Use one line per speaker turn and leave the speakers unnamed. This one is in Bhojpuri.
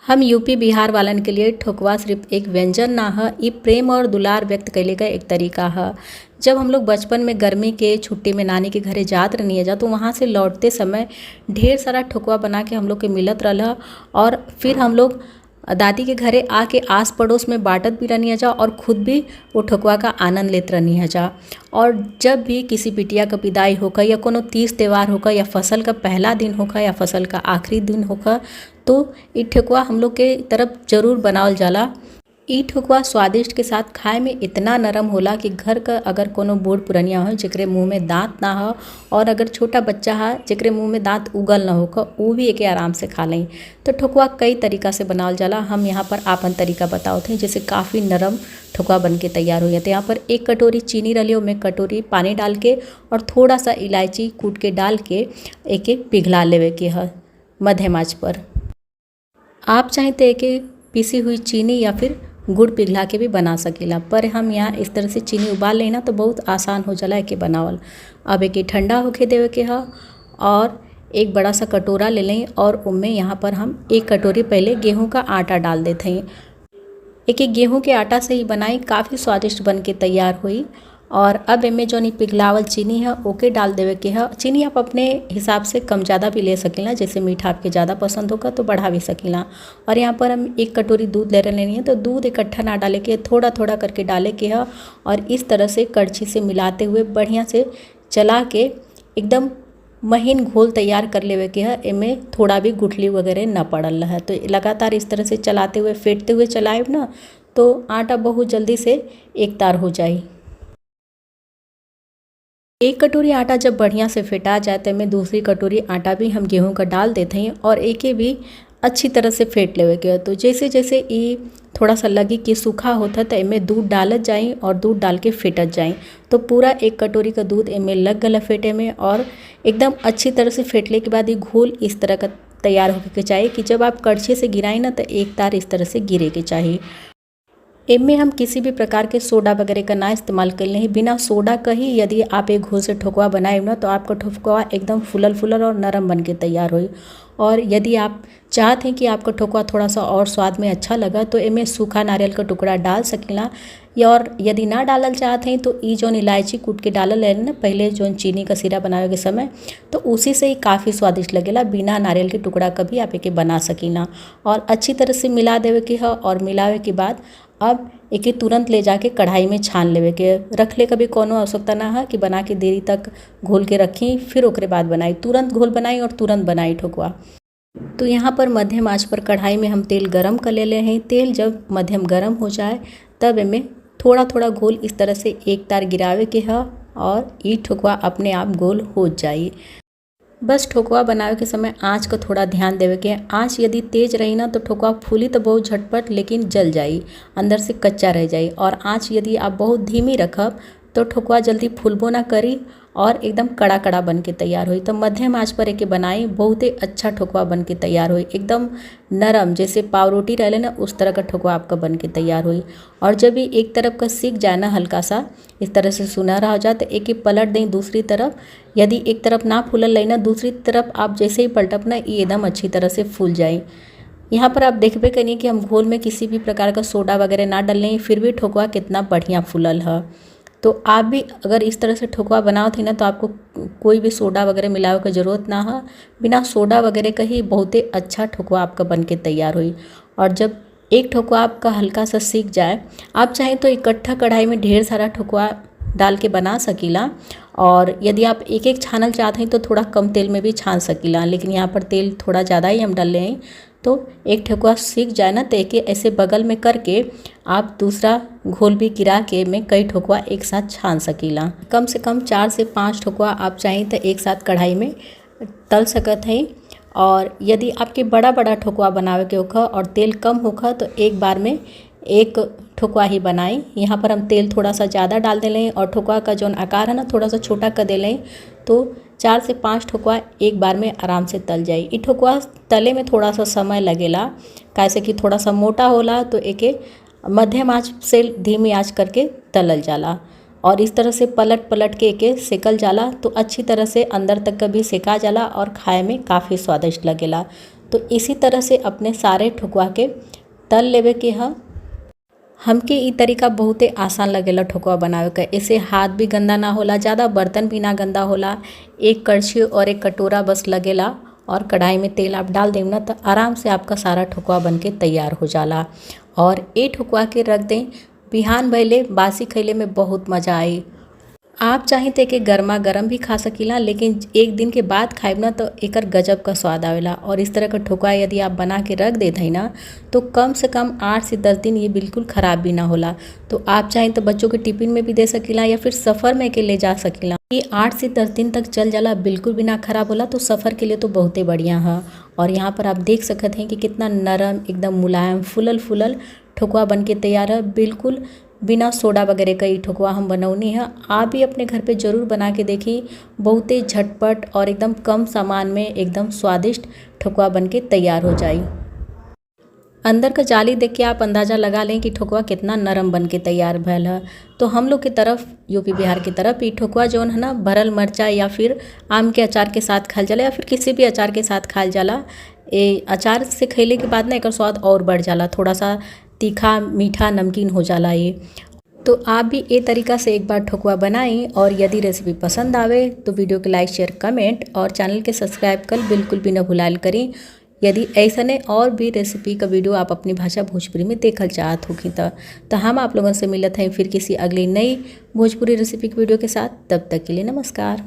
हम यूपी बिहार वालन के लिए ठोकवा सिर्फ एक व्यंजन ना ह, इ प्रेम और दुलार व्यक्त कैले का एक तरीका ह। जब हम लोग बचपन में गर्मी के छुट्टी में नानी के घरे जात रहनी जा तो वहाँ से लौटते समय ढेर सारा ठोकवा बना के हम लोग के मिलत रहल। और फिर हम लोग दादी के घरे आके आस पड़ोस में बांटत भी रहनी जा और खुद भी वो ठोकवा का आनंद लेत रहनी जा। और जब भी किसी बिटिया का विदाई होकर या कोनो तीज त्यौहार होकर या फसल का पहला दिन होकर या फसल का आखिरी दिन होकर तो इ ठेकुआ हम लोग के तरफ जरूर बनावल जाला। इ ठेकुआ स्वादिष्ट के साथ खाए में इतना नरम होला कि घर का अगर कोनो बूढ़ पुरनिया हो जेकरे मुंह में दांत ना हो और अगर छोटा बच्चा है जेकरे मुंह में दांत उगल ना हो वो भी एके आराम से खा लें। तो ठेकुआ कई तरीका से बनावल जाला। हम यहाँ पर आपन तरीका बतावत हैं जैसे काफ़ी नरम ठेकुआ बन के तैयार हो जाते। यहाँ पर 1 कटोरी चीनी रलियो में कटोरी पानी डाल के और थोड़ा सा इलायची कूट के डाल के एक एक पिघला लेवे के है मध्यम आंच पर। आप चाहें तो एके पीसी हुई चीनी या फिर गुड़ पिघला के भी बना सकीला, पर हम यहाँ इस तरह से चीनी उबाल लेना तो बहुत आसान हो जाला एके बनावल। अब एके ठंडा होके देवे के है और एक बड़ा सा कटोरा ले लें और उनमें यहाँ पर हम 1 कटोरी पहले गेहूं का आटा डाल देते हैं। एक गेहूं के आटा से ही बनाई काफ़ी स्वादिष्ट बन के तैयार हुई। और अब इनमें जो पिघलावल चीनी है ओके डाल देवे के है। चीनी आप अपने हिसाब से कम ज़्यादा भी ले सकीला, जैसे मीठा आपके ज़्यादा पसंद होगा तो बढ़ा भी सकीला। और यहाँ पर हम 1 कटोरी दूध ले लेनी है तो दूध इकट्ठा ना डाले के थोड़ा थोड़ा करके डाले के है और इस तरह से कड़छी से मिलाते हुए बढ़िया से चला के एकदम महीन घोल तैयार कर लेवे के है। इनमें थोड़ा भी गुठली वगैरह न पड़ल है तो लगातार इस तरह से चलाते हुए फेंटते हुए चलाए ना तो आटा बहुत जल्दी से एक तार हो जाए। 1 कटोरी आटा जब बढ़िया से फेंटा जाए तो में दूसरी कटोरी आटा भी हम गेहूं का डाल देते हैं और एके भी अच्छी तरह से फेंट लेवे के। तो जैसे जैसे ये थोड़ा सा लगी कि सूखा होता है तो इनमें दूध डालत जाए और दूध डाल के फेंटत जाए। तो पूरा 1 कटोरी का दूध इनमें लग गला फेंटे में और एकदम अच्छी तरह से फेंटले के बाद ये घोल इस तरह का तैयार होके के चाहिए कि जब आप कड़छी से गिराएं ना तो एक तार इस तरह से गिरे के चाहिए। इनमें हम किसी भी प्रकार के सोडा वगैरह का ना इस्तेमाल कर लें। बिना सोडा का ही यदि आप एक घोल से ठोकवा बनाए ना तो आपका ठोकवा एकदम फुलल फुलल और नरम बन के तैयार हो। और यदि आप चाहते हैं कि आपका ठोकवा थोड़ा सा और स्वाद में अच्छा लगा तो इनमें सूखा नारियल का टुकड़ा डाल सकेला। या और यदि ना डालल चाहते हैं तो ई जौन इलायची कूट के डालल है ना पहले जौन चीनी का सिरा बनावे के समय तो उसी से ही काफ़ी स्वादिष्ट लगेला। बिना नारियल के टुकड़ा का भी आप एके बना सकीला। और अच्छी तरह से मिला देवे के है और मिलावे के बाद अब एके तुरंत ले जाके कढ़ाई में छान लेवे के। रख ले कभी कोनो आवश्यकता ना है कि बना के देरी तक घोल के रखी फिर ओकरे बाद बनाई। तुरंत घोल बनाई और तुरंत बनाई ठोकवा। तो यहाँ पर मध्यम आंच पर कढ़ाई में हम तेल गरम कर ले हैं। तेल जब मध्यम गरम हो जाए तब इनमें थोड़ा थोड़ा घोल इस तरह से एक तार गिरावे के है और ये ठोकवा अपने आप गोल हो जाए। बस ठोकवा बनावे के समय आँच का थोड़ा ध्यान देवे के। आँच यदि तेज रही ना तो ठोकवा फूली तो बहुत झटपट लेकिन जल जाई, अंदर से कच्चा रह जाई। और आँच यदि आप बहुत धीमी रखब तो ठोकवा जल्दी फूलबो ना करी और एकदम कड़ा कड़ा बन के तैयार हुई। तो मध्यम आंच पर एके बनाई बहुत ही अच्छा ठोकवा बन के तैयार हुई। एकदम नरम जैसे पाव रोटी रहले ना उस तरह का ठोकवा आपका बन के तैयार हुई। और जब भी एक तरफ का सीख जाए ना हल्का सा इस तरह से सुनहरा हो जाए तो एक ही पलट दें दूसरी तरफ। यदि एक तरफ ना फूलल रही ना दूसरी तरफ आप जैसे ही पलटब ना ये एकदम अच्छी तरह से फूल जाए। यहाँ पर आप देखबे करिए कि हम घोल में किसी भी प्रकार का सोडा वगैरह ना डालें फिर भी ठोकवा कितना बढ़िया फूलल है। तो आप भी अगर इस तरह से ठोकवा बनाओ थी ना तो आपको कोई भी सोडा वगैरह मिलावे की ज़रूरत ना है। बिना सोडा वगैरह का ही बहुत ही अच्छा ठोकवा आपका बन के तैयार हुई। और जब एक ठोकवा आपका हल्का सा सीख जाए आप चाहें तो इकट्ठा कढ़ाई में ढेर सारा ठोकवा डाल के बना सकीला। और यदि आप एक एक छानल चाहते हैं तो थोड़ा कम तेल में भी छान सकीला, लेकिन यहाँ पर तेल थोड़ा ज़्यादा ही हम डाल रहे हैं। तो एक ठोकवा सीख जाए ना तो एक ऐसे बगल में करके आप दूसरा घोल भी गिरा के में कई ठोकवा एक साथ छान सकीला। कम से कम 4 से 5 ठोकवा आप चाहें तो एक साथ कढ़ाई में तल सकत हैं। और यदि आपके बड़ा बड़ा ठोकवा बनावे के होखा और तेल कम होखा तो एक बार में एक ठोकवा ही बनाएं। यहाँ पर हम तेल थोड़ा सा ज़्यादा डाल दे लें और ठोकवा का जो आकार है ना थोड़ा सा छोटा कर दे लें तो 4 से 5 ठोकवा एक बार में आराम से तल जाए। ये ठोकवा तले में थोड़ा सा समय लगेला कैसे कि थोड़ा सा मोटा होला तो एके मध्यम आंच से धीमी आंच करके तलल जाला। और इस तरह से पलट पलट के एके सेकल जाला तो अच्छी तरह से अंदर तक का भी सेका जाला और खाए में काफ़ी स्वादिष्ट लगेला। तो इसी तरह से अपने सारे ठोकवा के तल लेवे के ह। हमके ई तरीका बहुते आसान लगेला ठोकवा बनावे का। इसे हाथ भी गंदा ना होला, ज़्यादा बर्तन भी ना गंदा होला। एक कड़छी और एक कटोरा बस लगेला और कढ़ाई में तेल आप डाल दें ना तो आराम से आपका सारा ठोकवा बन के तैयार हो जाला। और ये ठोकवा के रख दें, बिहान भइले बासी खइले में बहुत मज़ा आई। आप चाहें तो एके गर्मा गर्म भी खा सकीला, लेकिन एक दिन के बाद खाइब ना तो एकर गजब का स्वाद आवेला। और इस तरह का ठोकवा यदि आप बना के रख देते हैं ना तो कम से कम 8 से 10 दिन ये बिल्कुल ख़राब भी ना होला। तो आप चाहें तो बच्चों के टिफ़िन में भी दे सकीला या फिर सफ़र में के ले जा सकीला। ये 8 से 10 दिन तक चल जाला, बिल्कुल भी ना ख़राब होला। तो सफ़र के लिए तो बहुते बढ़िया है। और यहाँ पर आप देख सकते हैं कि कितना नरम, एकदम मुलायम, फुलल फुलल ठोकवा बन के तैयार है, बिल्कुल बिना सोडा वगैरह का ये ठोकवा हम बनौनी है। आप भी अपने घर पे ज़रूर बना के देखिए, बहुते झटपट और एकदम कम सामान में एकदम स्वादिष्ट ठोकवा बन के तैयार हो जाए। अंदर का जाली देख के आप अंदाज़ा लगा लें कि ठोकवा कितना नरम बन के तैयार भयल है। तो हम लोग की तरफ, यूपी बिहार की तरफ, ये ठोकवा जौन है ना भरल मरचा या फिर आम के अचार के साथ खाल जाला या फिर किसी भी अचार के साथ खाल जाला। ये अचार से खइले के बाद ना एकर स्वाद और बढ़ जाला, थोड़ा सा तीखा मीठा नमकीन हो जाला ये। तो आप भी ये तरीका से एक बार ठोकवा बनाएं। और यदि रेसिपी पसंद आवे तो वीडियो के लाइक, शेयर, कमेंट और चैनल के सब्सक्राइब कर बिल्कुल भी न भुलाइल करें। यदि ऐसने और भी रेसिपी का वीडियो आप अपनी भाषा भोजपुरी में देखल चाहत होगी तो हम आप लोगों से मिलत हैं फिर किसी अगली नई भोजपुरी रेसिपी की वीडियो के साथ। तब तक के लिए नमस्कार।